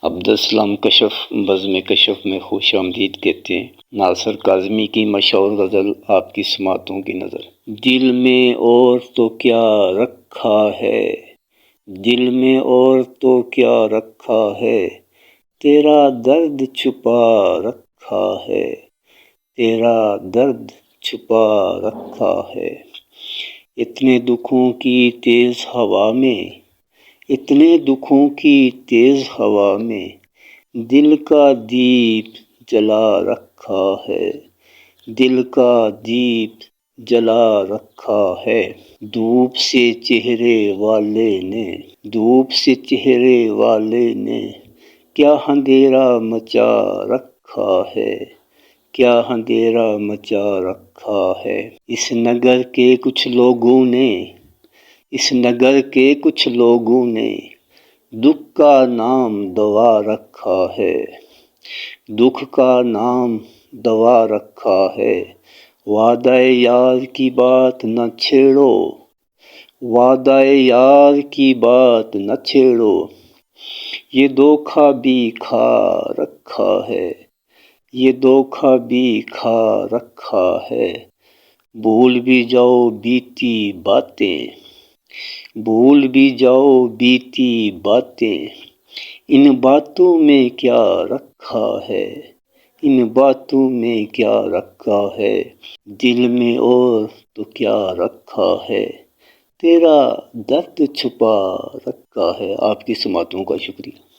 عبدالسلام کشف بزم کشف میں خوش آمدید کہتے ہیں۔ ناصر کاظمی کی مشہور غزل آپ کی سماعتوں کی نظر۔ دل میں اور تو کیا رکھا ہے، دل میں اور تو کیا رکھا ہے، تیرا درد چھپا رکھا ہے، تیرا درد چھپا رکھا ہے۔ اتنے دکھوں کی تیز ہوا میں، اتنے دکھوں کی تیز ہوا میں، دل کا دیپ جلا رکھا ہے، دل کا دیپ جلا رکھا ہے۔ دھوپ سے چہرے والے نے، دھوپ سے چہرے والے نے کیا اندھیرا مچا رکھا ہے، کیا اندھیرا مچا رکھا ہے۔ اس نگر کے کچھ لوگوں نے، اس نگر کے کچھ لوگوں نے دکھ کا نام دوا رکھا ہے، دکھ کا نام دوا رکھا ہے۔ وعدہ یار کی بات نہ چھیڑو، وعدہ یار کی بات نہ چھیڑو، یہ دھوکہ بھی کھا رکھا ہے، یہ دھوکہ بھی کھا رکھا ہے۔ بھول بھی جاؤ بیتی باتیں، بھول بھی جاؤ بیتی باتیں، ان باتوں میں کیا رکھا ہے، ان باتوں میں کیا رکھا ہے۔ دل میں اور تو کیا رکھا ہے، تیرا درد چھپا رکھا ہے۔ آپ کی سماعتوں کا شکریہ۔